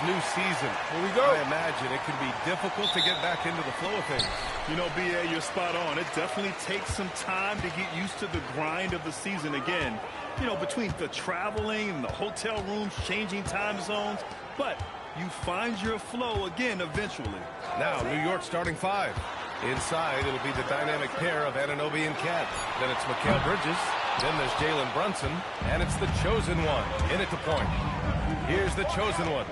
new season. Here we go. I imagine it can be difficult to get back into the flow of things. You know, B.A., you're spot on. It definitely takes some time to get used to the grind of the season again. You know, between the traveling and the hotel rooms, changing time zones. But you find your flow again eventually. Now, New York starting five. Inside, it'll be the dynamic pair of Anunoby and Cat. Then it's Mikal Bridges. Then there's Jalen Brunson. And it's the chosen one in at the point. Here's the chosen one.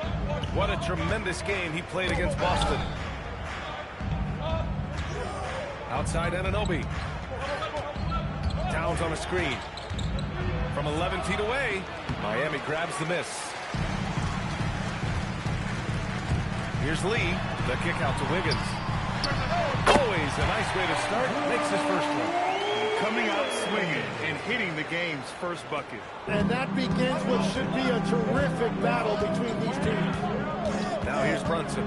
What a tremendous game he played against Boston. Outside Anunoby. Towns on a screen. From 11 feet away, Miami grabs the miss. Here's Lee. The kick out to Wiggins. Always a nice way to start. Makes his first one. Coming out swinging and hitting the game's first bucket. And that begins what should be a terrific battle between these teams. Now here's Brunson.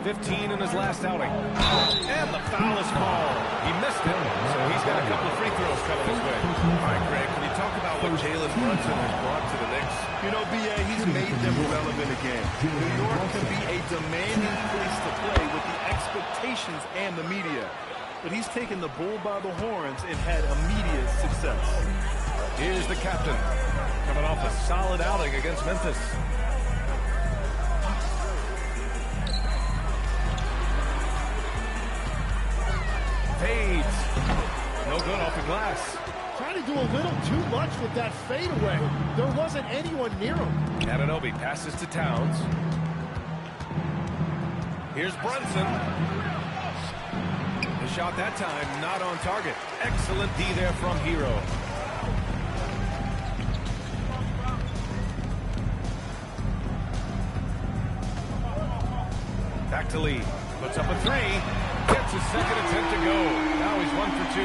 15 in his last outing. And the foul is called. He missed it, so he's got a couple of free throws coming his way. All right, Greg, can you talk about what Jalen Brunson has brought to the Knicks? You know, B.A., he's made them relevant again. New York can be a demanding place to play with the expectations and the media. But he's taken the bull by the horns and had immediate success. Here's the captain, coming off a solid outing against Memphis. Fades. No good off the glass. Trying to do a little too much with that fadeaway. There wasn't anyone near him. Anunoby passes to Towns. Here's Brunson. The shot that time not on target. Excellent D there from Hero. Back to Lee. Puts up a three. Gets his second attempt to go. Now he's 1 for 2.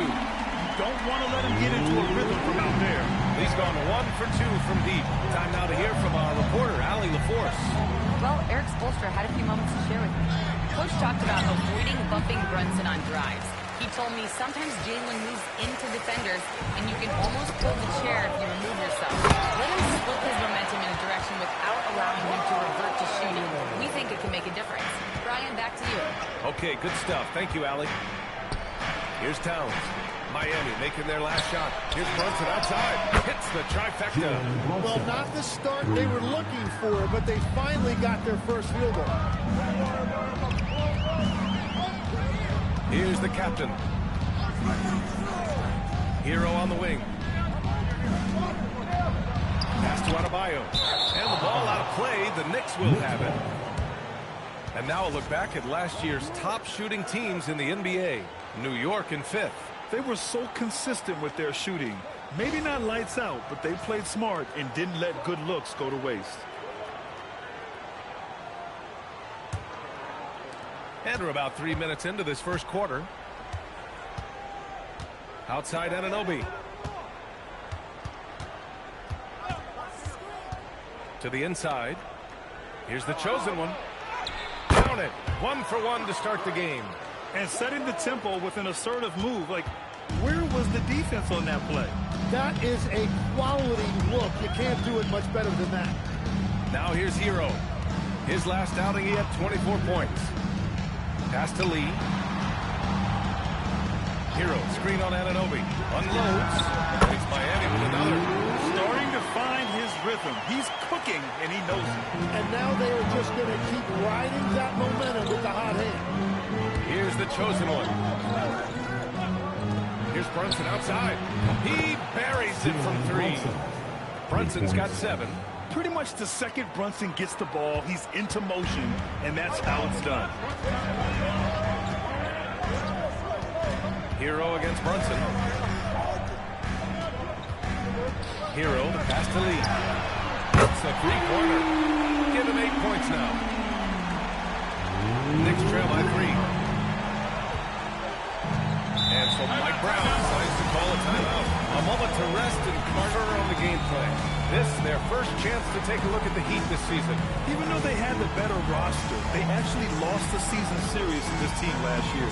Don't want to let him get into a rhythm from out there. He's gone 1 for 2 from deep. Time now to hear from our reporter, Allie LaForce. Well, Eric Spoelstra had a few moments to share with me. Coach talked about avoiding bumping Brunson on drives. He told me sometimes Jalen moves into defenders, and you can almost pull the chair if you remove yourself. Let him split his momentum in a direction without allowing him to revert to shooting. We think it can make a difference. Brian, back to you. Okay, good stuff. Thank you, Allie. Here's Towns. Miami making their last shot. Here's Brunson outside. Hits the trifecta. Well, not the start they were looking for, but they finally got their first field goal. Here's the captain. Hero on the wing. Pass to Adebayo. And the ball out of play. The Knicks will have it. And now a look back at last year's top shooting teams in the NBA. New York in 5th. They were so consistent with their shooting. Maybe not lights out, but they played smart and didn't let good looks go to waste. And we're about 3 minutes into this first quarter. Outside Anunoby. To the inside. Here's the chosen one. Down it. 1 for 1 to start the game. And setting the tempo with an assertive move. Like, where was the defense on that play? That is a quality look. You can't do it much better than that. Now here's Hero. His last outing, he had 24 points. Pass to Lee. Hero, screen on Anunoby. Unloads. It's Miami with another. Starting to find his rhythm. He's cooking, and he knows it. And now they are just going to keep riding that momentum with the hot hand. Here's the chosen one. Here's Brunson outside. He buries it from 3. Brunson's got 7. Pretty much the second Brunson gets the ball, he's into motion, and that's how it's done. Hero against Brunson. Hero, the pass to Lee. It's a 3-pointer. Give him 8 points now. Knicks trail by 3. And so Mike Brown decides to call a timeout. A moment to rest and Carter on the game plan. This, their first chance to take a look at the Heat this season. Even though they had the better roster, they actually lost the season series to this team last year.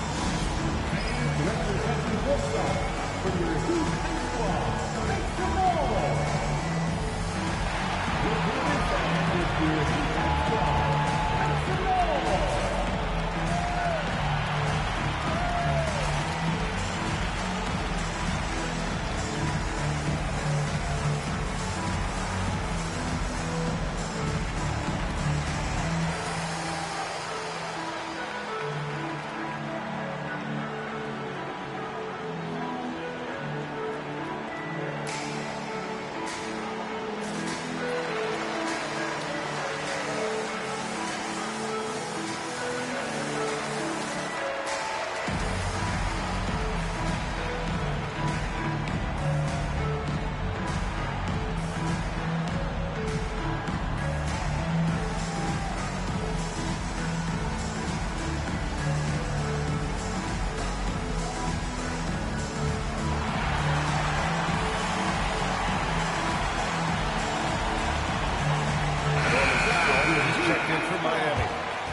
effective for Miami.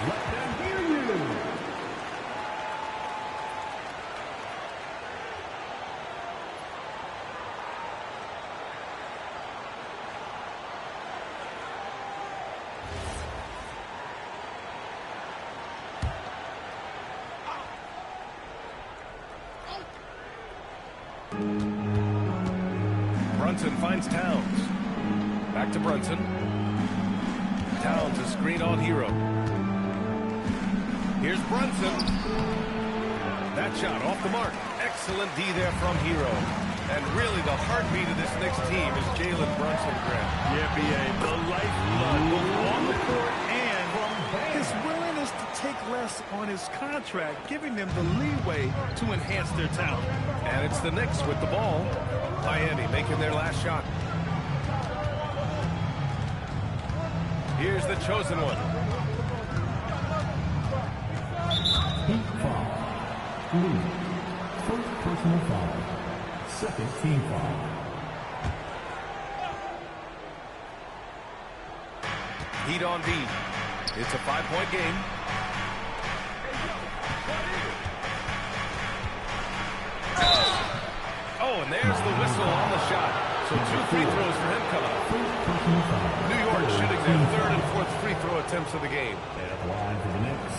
Let them hear you. Brunson finds Towns. Back to Brunson. Towns is screen on Hero. Here's Brunson. That shot off the mark. Excellent D there from Hero. And really the heartbeat of this next team is Jalen Brunson, Grant. Yeah, B.A., the lifeblood, both on the court and his willingness to take less on his contract, giving them the leeway to enhance their talent. And it's the Knicks with the ball. Miami making their last shot. Here's the chosen one. Heat foul. Blue. First personal foul. Second team foul. Heat on B. It's a 5-point game. Oh, and there's the whistle on the shot. So 2 free throws for him coming up. New York shooting their 3rd and 4th free throw attempts of the game. And up line for the Knicks.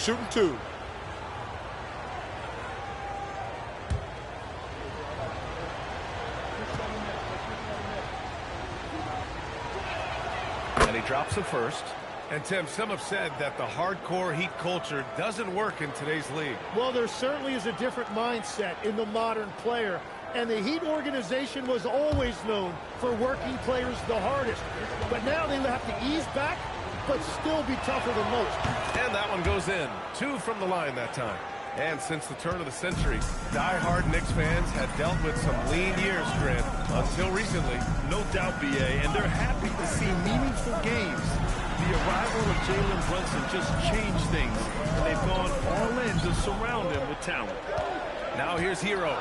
Shooting 2. And he drops the first. And, Tim, some have said that the hardcore Heat culture doesn't work in today's league. Well, there certainly is a different mindset in the modern player. And the Heat organization was always known for working players the hardest. But now they have to ease back, but still be tougher than most. And that one goes in. 2 from the line that time. And since the turn of the century, die-hard Knicks fans had dealt with some lean years, Grant, until recently. No doubt, B.A., and they're happy to see meaningful games. The arrival of Jalen Brunson just changed things, and they've gone all in to surround him with talent. Now here's Hero.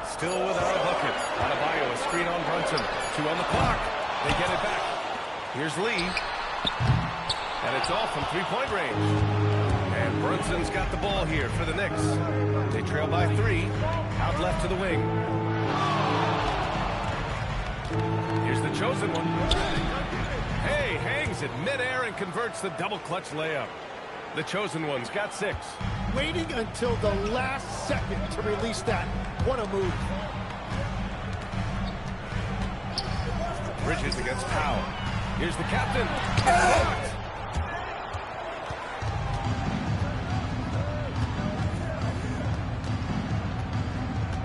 Still without a bucket. Adebayo, a screen on Brunson. 2 on the clock. They get it back. Here's Lee. And it's off from 3-point range. And Brunson's got the ball here for the Knicks. They trail by 3. Out left to the wing. Here's the chosen one. Hey, hangs it midair and converts the double clutch layup. The chosen one's got 6. Waiting until the last second to release that. What a move. Bridges against Powell. Here's the captain. It's blocked.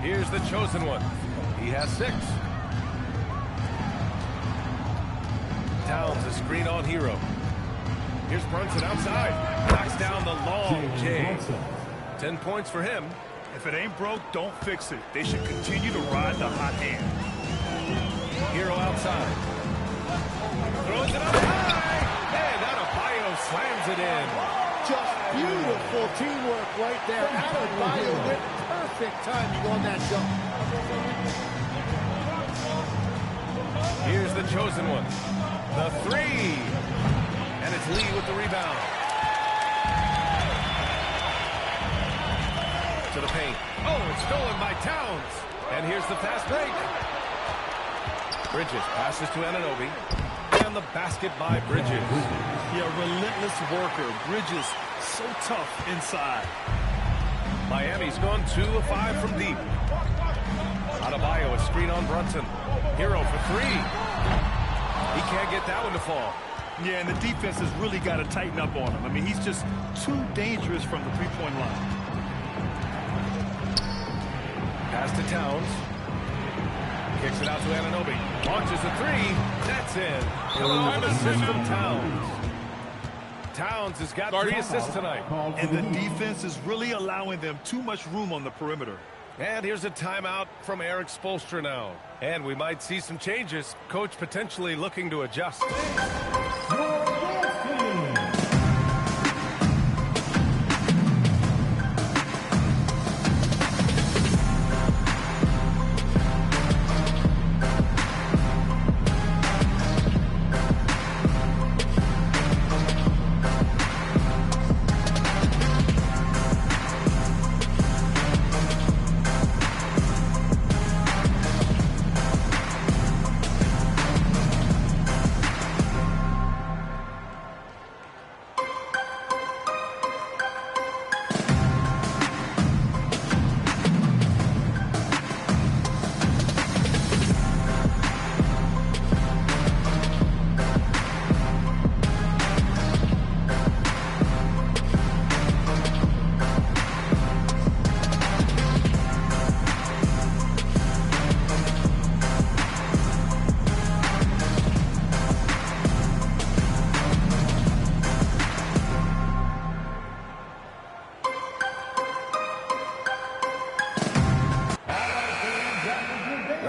Here's the chosen one. He has 6. Towns a screen on Hero. Here's Brunson outside. Knocks down the long J. 10 points for him. If it ain't broke, don't fix it. They should continue to ride the hot hand. Hero outside. Throws it up high. And Adebayo slams it in. Just beautiful teamwork right there. Adebayo with perfect timing on that jump. Here's the chosen one. The 3. And it's Lee with the rebound. To the paint. Oh, it's stolen by Towns. And here's the fast break. Bridges passes to Anunoby. And the basket by Bridges. Yeah, relentless worker. Bridges, so tough inside. Miami's gone 2 of 5 from deep. Adebayo, a screen on Brunson. Hero for 3. He can't get that one to fall. Yeah, and the defense has really got to tighten up on him. I mean, he's just too dangerous from the three-point line. Pass to Towns. Kicks it out to Anunoby. Launches a 3. That's in. An assist from Towns. Towns has got 3 assists tonight. And the defense is really allowing them too much room on the perimeter. And here's a timeout from Eric Spoelstra now. And we might see some changes. Coach potentially looking to adjust.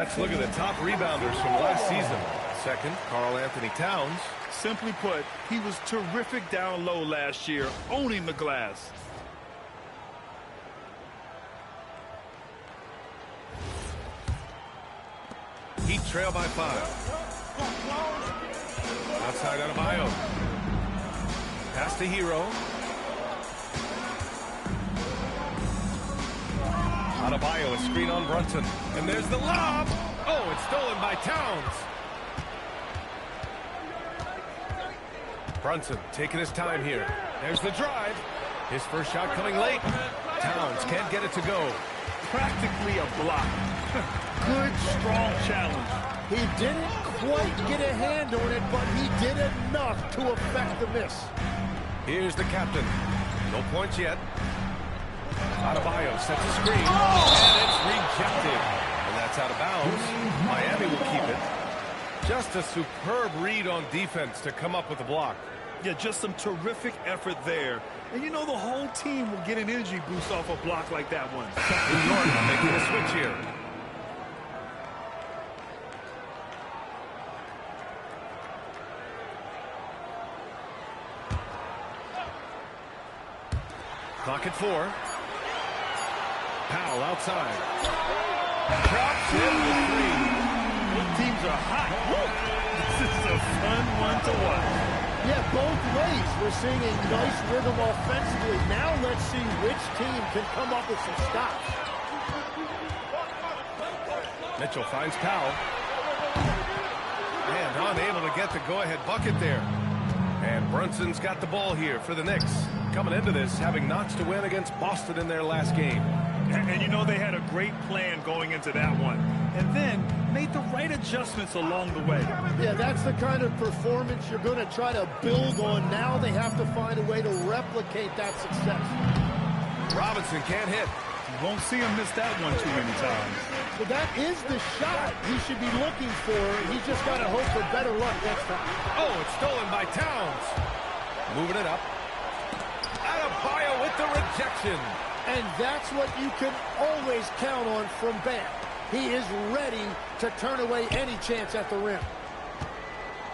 Let's look at the top rebounders from last season. Second, Karl-Anthony Towns. Simply put, he was terrific down low last year, owning the glass. Heat trail by 5. Outside Adebayo. Pass to Hero. Adebayo, a screen on Brunson. And there's the lob. Oh, it's stolen by Towns. Brunson taking his time here. There's the drive. His first shot coming late. Towns can't get it to go. Practically a block. Good, strong challenge. He didn't quite get a hand on it, but he did enough to affect the miss. Here's the captain. No points yet. Adebayo sets a screen. And it's rejected. And that's out of bounds. Miami will keep it. Just a superb read on defense to come up with the block. Yeah, just some terrific effort there. And you know the whole team will get an energy boost off a block like that one. New York making a switch here. Clock at 4. Powell outside. Drops in the 3. Both teams are hot. Woo! This is a fun one to watch. Yeah, both ways. We're seeing a nice rhythm offensively. Now let's see which team can come up with some stops. Mitchell finds Powell. And unable to get the go-ahead bucket there. And Brunson's got the ball here for the Knicks. Coming into this, having notched a win against Boston in their last game. And you know they had a great plan going into that one. And then made the right adjustments along the way. Yeah, that's the kind of performance you're going to try to build on. Now they have to find a way to replicate that success. Robinson can't hit. You won't see him miss that one too many times. But that is the shot he should be looking for. He's just got to hope for better luck next time. Oh, it's stolen by Towns. Moving it up. Adebayo with the rejection. And that's what you can always count on from Bam. He is ready to turn away any chance at the rim.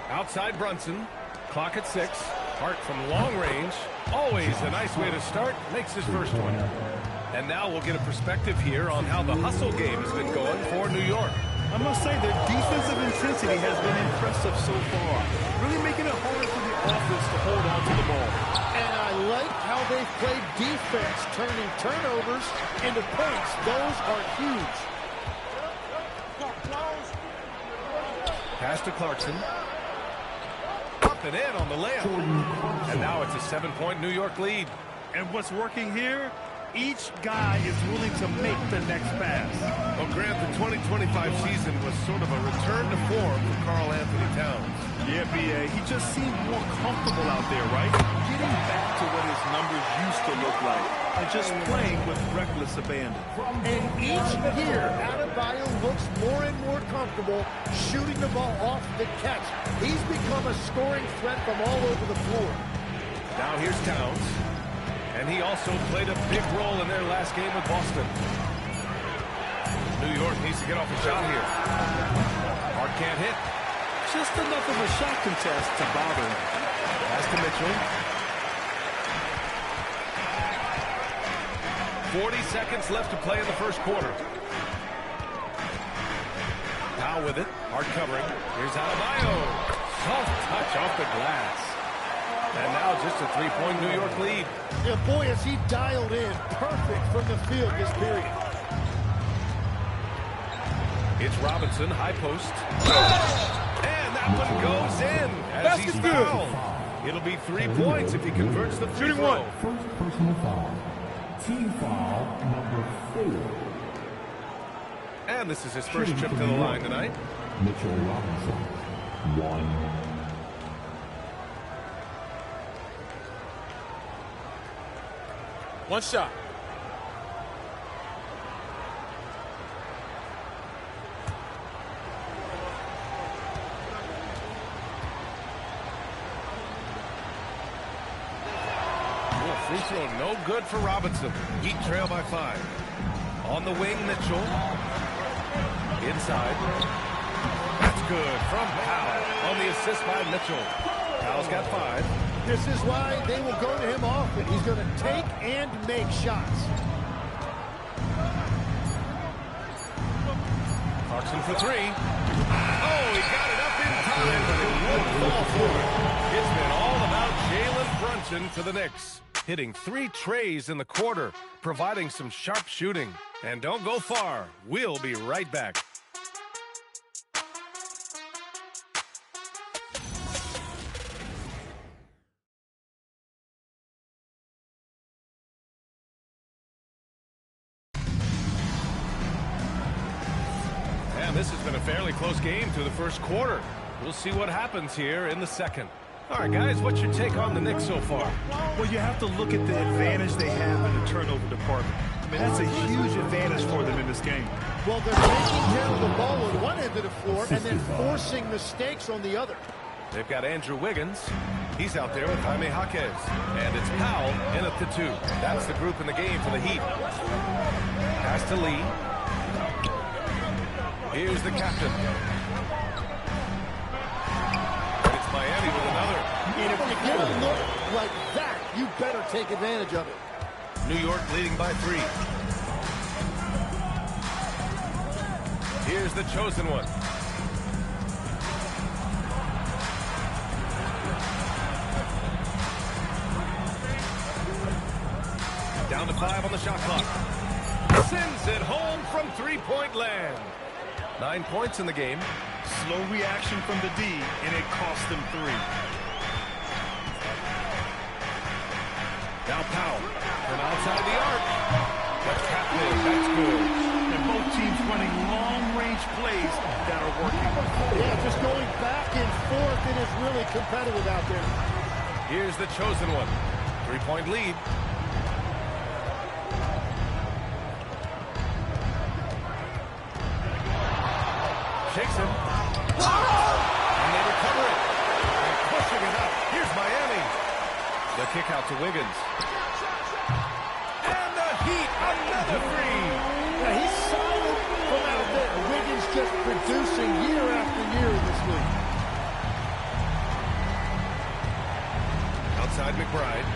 Outside Brunson. Clock at 6. Hart from long range. Always a nice way to start. Makes his first one. And now we'll get a perspective here on how the hustle game has been going for New York. I must say their defensive intensity has been impressive so far. Really making it hard for the offense to hold on to the ball. And I like how they've played defense, turning turnovers into points. Those are huge. Pass to Clarkson. Up and in on the layup. And now it's a 7-point New York lead. And what's working here? Each guy is willing to make the next pass. Well, Grant, the 2025 season was sort of a return to form for Karl-Anthony Towns. Yeah, B.A., he just seemed more comfortable out there, right? Getting back to what his numbers used to look like and just playing with reckless abandon. And each year, Adebayo looks more and more comfortable shooting the ball off the catch. He's become a scoring threat from all over the floor. Now here's Towns. And he also played a big role in their last game with Boston. New York needs to get off a shot here. Hart can't hit. Just enough of a shot contest to bother him. Pass to Mitchell. 40 seconds left to play in the first quarter. Powell with it. Hart covering. Here's Adebayo. Soft touch off the glass. And now just a 3-point New York lead. Yeah, boy, is he dialed in. Perfect from the field this period. It's Robinson, high post. And that one goes in as he's fouled. It'll be 3 points if he converts the free throw. First personal foul. Team foul number 4. And this is his first trip to the line tonight. Mitchell Robinson, 1. One shot. Free throw no good for Robinson. Heat trail by 5. On the wing, Mitchell. inside. That's good from Powell on the assist by Mitchell. Powell's got 5. This is why they will go to him often. He's going to take and make shots. Clarkson for 3. Oh, he got it up in time, but it wouldn't fall for him. It's been all about Jalen Brunson for the Knicks, hitting 3 trays in the quarter, providing some sharp shooting. And don't go far. We'll be right back. And this has been a fairly close game through the first quarter. We'll see what happens here in the second. All right, guys, what's your take on the Knicks so far? Well, you have to look at the advantage they have in the turnover department. I mean, that's a huge advantage for them in this game. Well, they're taking care of the ball on one end of the floor and then forcing mistakes on the other. They've got Andrew Wiggins. He's out there with Jaime Jaquez. And it's Powell in at the 2. That's the group in the game for the Heat. Pass to Lee. Here's the captain. It's Miami with another. And if you get a look like that, you better take advantage of it. New York leading by 3. Here's the chosen one. Down to 5 on the shot clock. Sends it home from 3-point land. 9 points in the game. Slow reaction from the D, and it cost them 3. Now Powell from outside the arc. The captain, that's good. And both teams running long-range plays that are working. Yeah, just going back and forth. It is really competitive out there. Here's the chosen one. 3-point lead. Shakes him. And they recover it. And pushing it up. Here's Miami. The kick out to Wiggins. And the Heat, another 3. Yeah, he's solid from out there. Wiggins just producing year after year in this league. Outside McBride.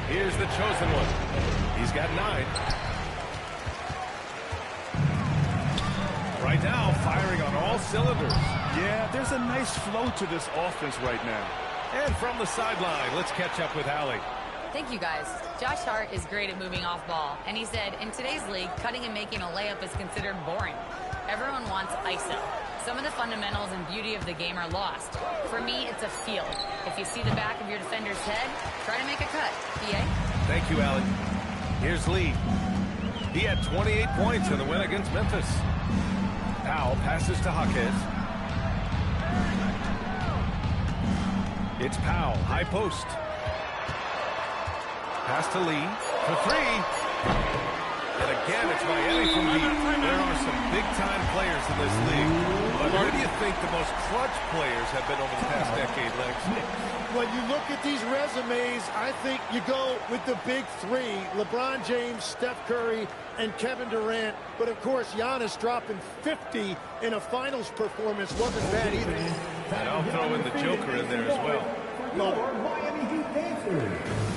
Here's the chosen one. He's got 9. Right now, firing on all cylinders. Yeah, there's a nice flow to this offense right now. And from the sideline, let's catch up with Allie. Thank you, guys. Josh Hart is great at moving off ball, and he said, in today's league, cutting and making a layup is considered boring. Everyone wants ISO. Some of the fundamentals and beauty of the game are lost. For me, it's a feel. If you see the back of your defender's head, try to make a cut. PA? Thank you, Allie. Here's Lee. He had 28 points in the win against Memphis. Powell passes to Jaquez. It's Powell, high post. Pass to Lee for 3. And again, it's Miami from deep. There are some big-time players in this league. But who do you think the most clutch players have been over the past decade, Lex? When you look at these resumes, I think you go with the big 3. LeBron James, Steph Curry, and Kevin Durant. But, of course, Giannis dropping 50 in a finals performance wasn't bad either. And I'll throw in the Joker in there as well. Miami Heat Panthers.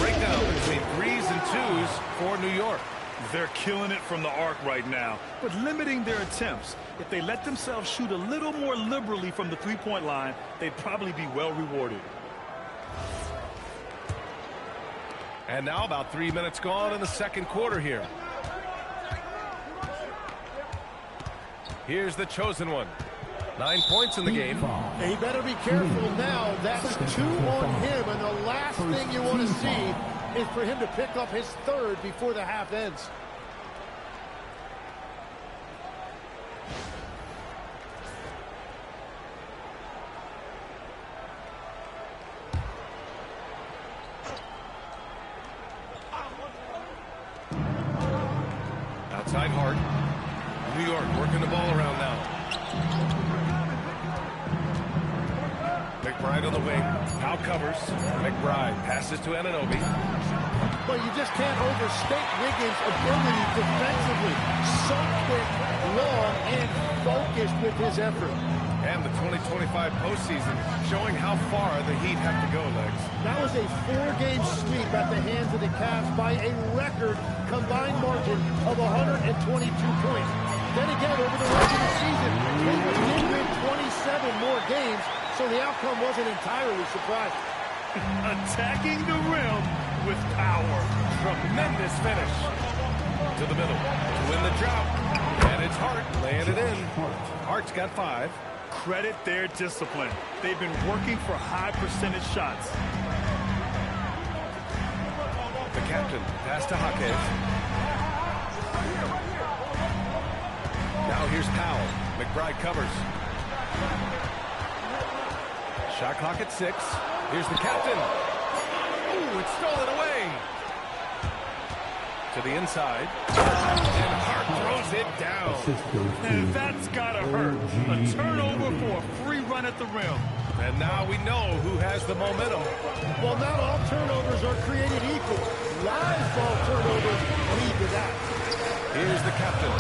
breakdown between threes and twos for New York. They're killing it from the arc right now, but limiting their attempts. If they let themselves shoot a little more liberally from the three-point line, they'd probably be well rewarded. And now about 3 minutes gone in the second quarter here. Here's the chosen one. 9 points in the game. He better be careful now. That's 2 on him, and the last thing you want to see is for him to pick up his third before the half ends. Outside Hart. New York working the ball around now. McBride on the wing. Now covers. McBride passes to Anunoby. But you just can't overstate Wiggins' ability defensively. So quick, long, and focused with his effort. And the 2025 postseason showing how far the Heat have to go, Legs. That was a 4-game sweep at the hands of the Cavs by a record combined margin of 122 points. Then again, over the rest of the season, Cleveland did win 27 more games, so the outcome wasn't entirely surprising. Attacking the rim with power. Tremendous finish. To the middle to win the drought. And it's Hart laying it in. Hart's got 5. Credit their discipline. They've been working for high percentage shots. The captain pass to Jaquez. Now here's Powell. McBride covers. Shot clock at 6. Here's the captain. Ooh, it's stolen away. To the inside. And Hart throws it down. And that's got to hurt. A turnover for a free run at the rim. And now we know who has the momentum. Well, not all turnovers are created equal. Live ball turnovers lead to that. Here's the captain.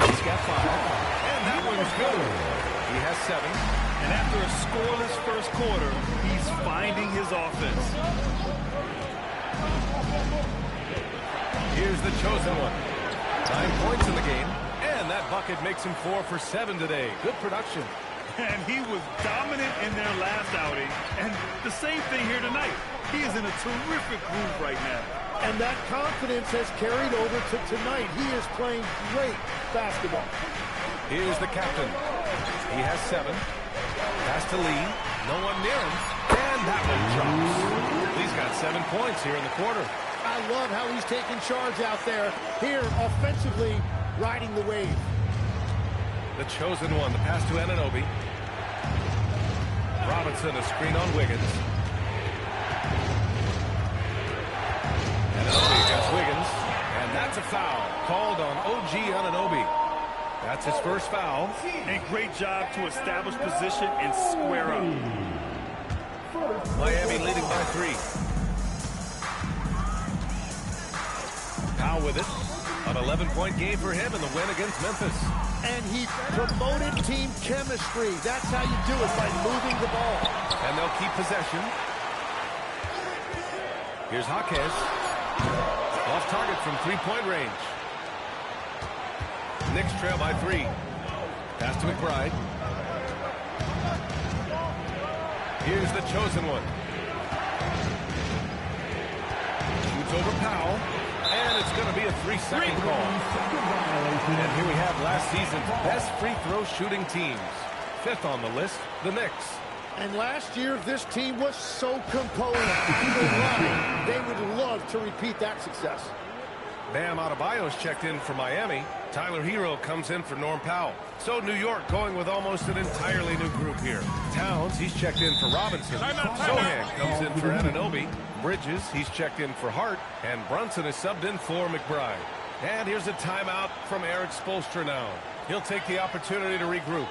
He's got 5. And that one's good. He has 7. And after a scoreless first quarter, he's finding his offense. Here's the chosen one. 9 points in the game. And that bucket makes him 4 for 7 today. Good production. And he was dominant in their last outing. And the same thing here tonight. He is in a terrific groove right now. And that confidence has carried over to tonight. He is playing great basketball. Here's the captain. He has 7. Pass to Lee. No one near him. And that one drops. Lee's got 7 points here in the quarter. I love how he's taking charge out there. Here, offensively, riding the wave. The chosen one. The pass to Anunoby. Robinson, a screen on Wiggins. Anunoby against Wiggins. And that's a foul called on OG Anunoby. That's his first foul. And great job to establish position and square up. Miami leading by 3. Powell with it. An 11-point game for him in the win against Memphis. And he promoted team chemistry. That's how you do it, by moving the ball. And they'll keep possession. Here's Jaquez. Off target from 3-point range. Knicks trail by 3. Pass to McBride. Here's the chosen one. Shoots over Powell. And it's going to be a 3-second call. And here we have last season's best free throw shooting teams. 5th on the list, the Knicks. And last year, this team was so composed. They would love to repeat that success. Bam Adebayo's checked in for Miami. Tyler Hero comes in for Norm Powell. So New York going with almost an entirely new group here. Towns, he's checked in for Robinson. Sohan comes in for Anunoby. Bridges, he's checked in for Hart. And Brunson is subbed in for McBride. And here's a timeout from Eric Spoelstra now. He'll take the opportunity to regroup.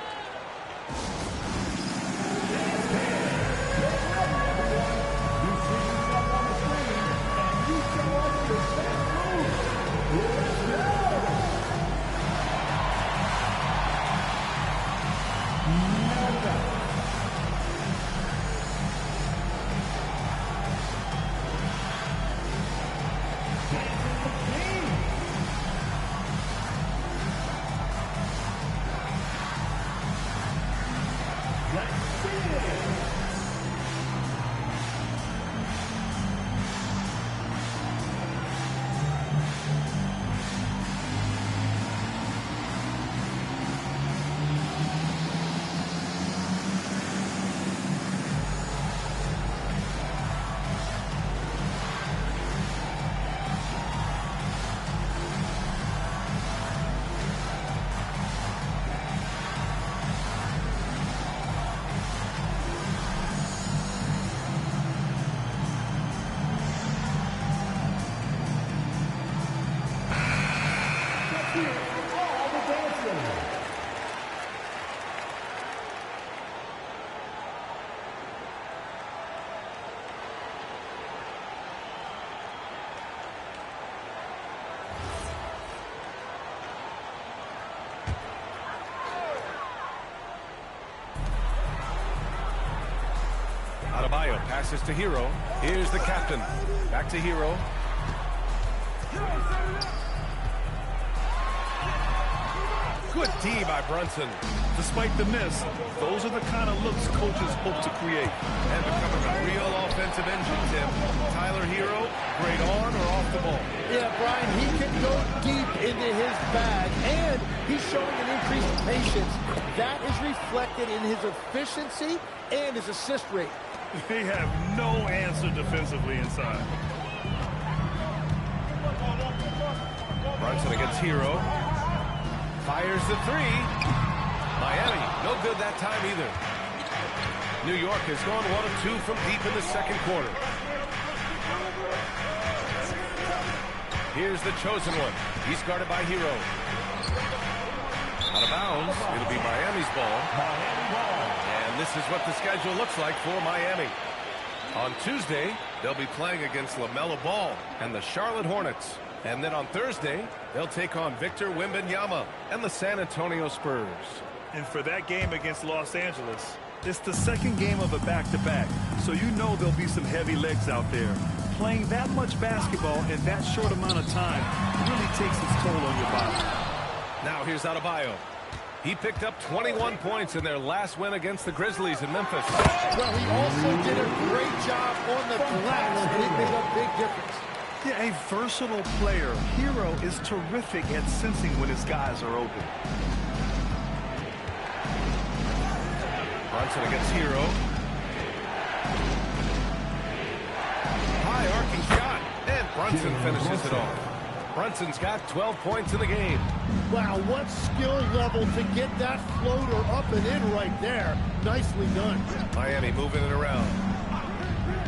Passes to Hero. Here's the captain. Back to Hero. Good D by Brunson. Despite the miss, those are the kind of looks coaches hope to create. And becoming a real offensive engine, Tim. Tyler Hero, great on or off the ball. Yeah, Brian, he can go deep into his bag, and he's showing an increased patience. That is reflected in his efficiency and his assist rate. They have no answer defensively inside. Brunson against Hero. Fires the three. Miami, no good that time either. New York has gone 1 of 2 from deep in the second quarter. Here's the chosen one. He's guarded by Hero. Out of bounds. It'll be Miami's ball. And this is what the schedule looks like for Miami. On Tuesday, they'll be playing against LaMelo Ball and the Charlotte Hornets. And then on Thursday, they'll take on Victor Wembanyama and the San Antonio Spurs. And for that game against Los Angeles, it's the second game of a back-to-back. So you know there'll be some heavy legs out there. Playing that much basketball in that short amount of time really takes its toll on your body. Now here's Adebayo. He picked up 21 points in their last win against the Grizzlies in Memphis. Well, he also did a great job on the glass, and it made a big difference. Yeah, a versatile player. Hero is terrific at sensing when his guys are open. Brunson against Hero. High arcing shot, and Brunson finishes it off. Brunson's got 12 points in the game. Wow, what skill level to get that floater up and in right there. Nicely done. Miami moving it around.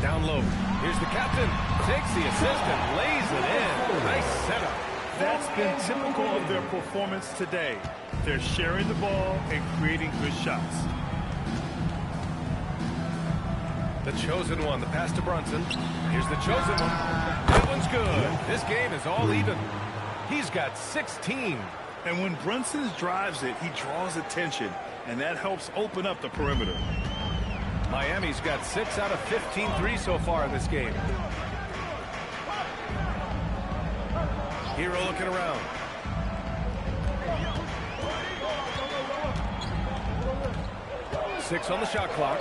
Down low. Here's the captain. Takes the assist and lays it in. Nice setup. That's been typical of their performance today. They're sharing the ball and creating good shots. The chosen one. The pass to Brunson. Here's the chosen one. That one's good. This game is all even. He's got 16. And when Brunson drives it, he draws attention, and that helps open up the perimeter. Miami's got 6 out of 15 threes so far in this game. Hero looking around. Six on the shot clock.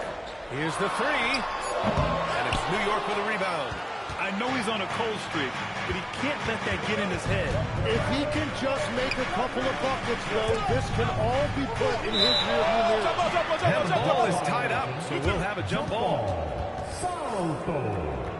Here's the three. And it's New York with a rebound. I know he's on a cold streak, but he can't let that get in his head. If he can just make a couple of buckets, though, this can all be put in his rearview mirror. And the ball is tied up, so we'll have a jump ball. Foul.